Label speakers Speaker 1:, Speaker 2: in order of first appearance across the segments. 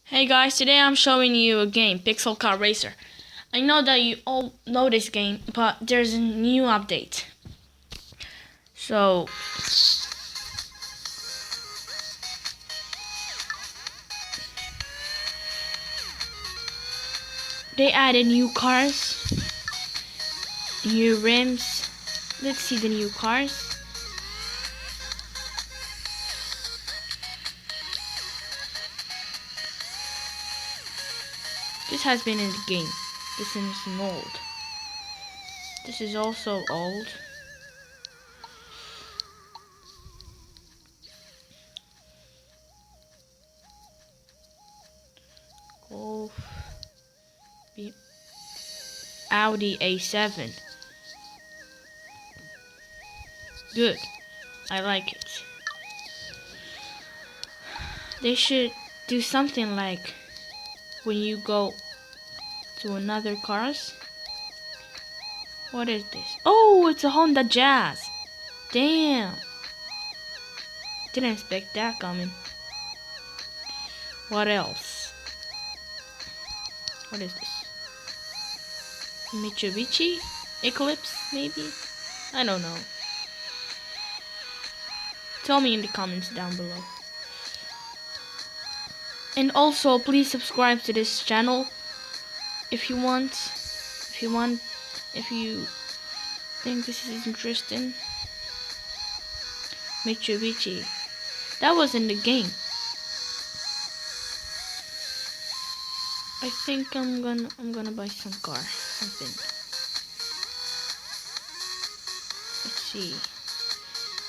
Speaker 1: Hey guys, today I'm showing you a game, Pixel Car Racer. I know that you all know this game, but there's a new update. So, they added new cars, new rims. Let's see the new cars. This has been in the game. This is old. This is also old. Golf. Audi A7. Good. I like it. They should do something like when you go to another cars. What is this? Oh, it's a Honda Jazz. Damn. Didn't expect that coming. What else? What is this? Mitsubishi Eclipse, maybe? I don't know. Tell me in the comments down below. And also, please subscribe to this channel if you want. If you think this is interesting. Mitsubishi. That was in the game. I think I'm gonna buy some car. Something. Let's see.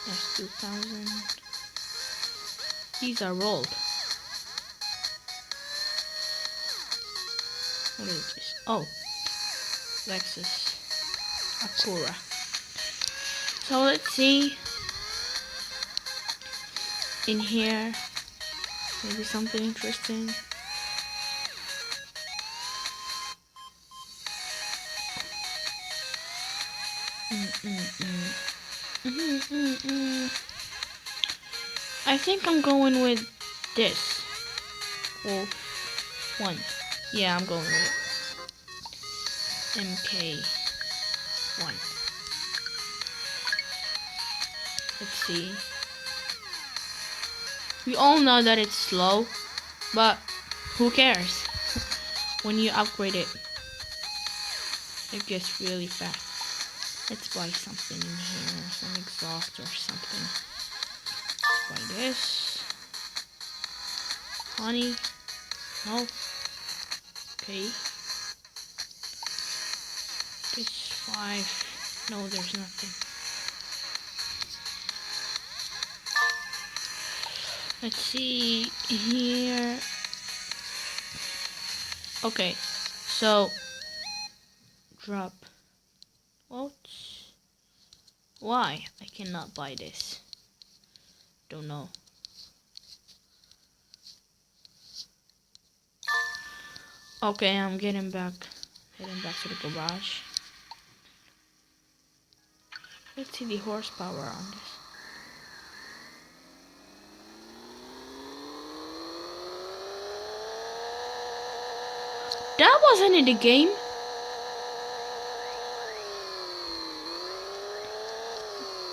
Speaker 1: That's 2000. These are old. What is this? Oh, Lexus Acura. So let's see. In here, maybe something interesting. I think I'm going with this. Wolf 1. Yeah, I'm going with it. MK1. Let's see. We all know that it's slow, but who cares? When you upgrade it, it gets really fast. Let's buy something in here, some exhaust or something. Let's buy this. Honey. No. Okay. This 5. No, there's nothing. Let's see here. Okay. So drop. What? Why? I cannot buy this. Don't know. Okay, I'm heading back to the garage. Let's see the horsepower on this. That wasn't in the game.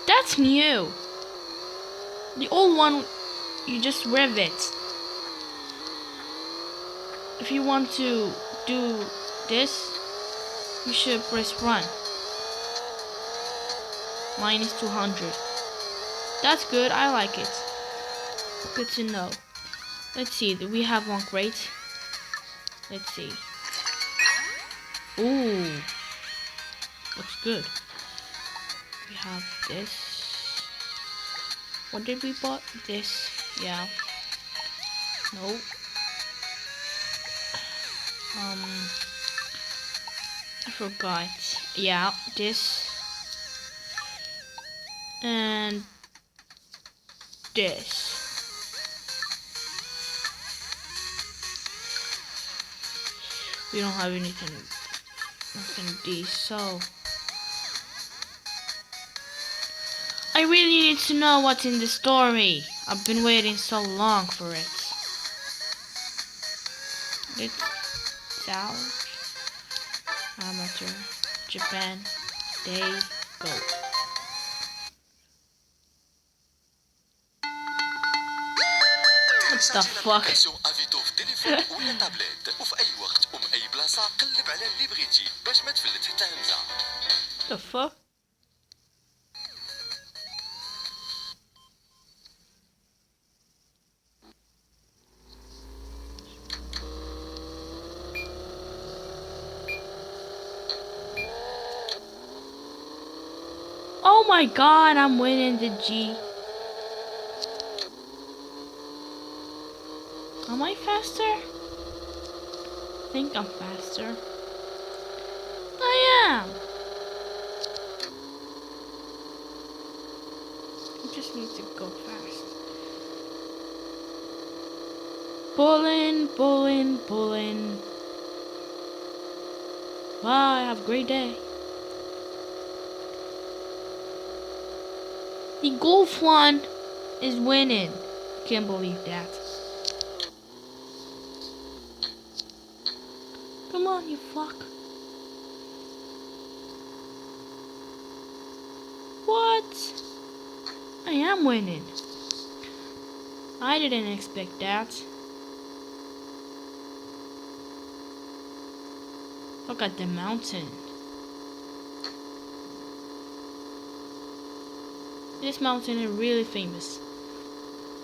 Speaker 1: That's new. The old one, you just rev it. If you want to do this, you should press run. Mine is 200. That's good, I like it. Good to know. Let's see, do we have one crate? Let's see. Ooh. Looks good. We have this. What did we bought? This. Yeah. Nope. I forgot. Yeah, this. And this. We don't have anything these, so I really need to know what's in the story. I've been waiting so long for it. It's South Amateur Japan. They go. What the fuck?
Speaker 2: افيتو في التليفون ولا تابلت وفي اي وقت ومن اي بلاصه قلب على اللي بغيتي باش ما تفلت حتى همزه.
Speaker 1: The fuck? Oh my god, I'm winning the G. Am I faster? I think I'm faster. I am. I just need to go fast. Pulling, pulling, pulling. Bye, have a great day. The golf one is winning. Can't believe that. Come on, you fuck. What? I am winning. I didn't expect that. Look at the mountain. This mountain is really famous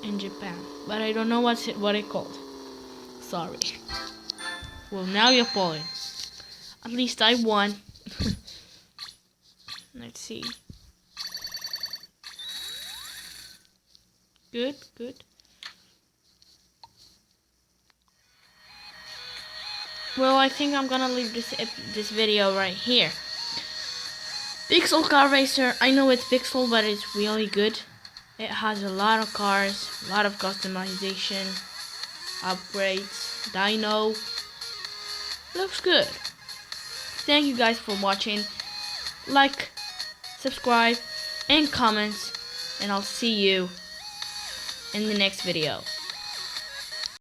Speaker 1: in Japan, but I don't know what it called. Sorry. Well, now you're falling. At least I won. Let's see. Good, good. Well, I think I'm gonna leave this video right here. Pixel Car Racer. I know it's Pixel, but it's really good. It has a lot of cars, a lot of customization, upgrades, dyno. Looks good. Thank you guys for watching. Like, subscribe, and comment, and I'll see you in the next video.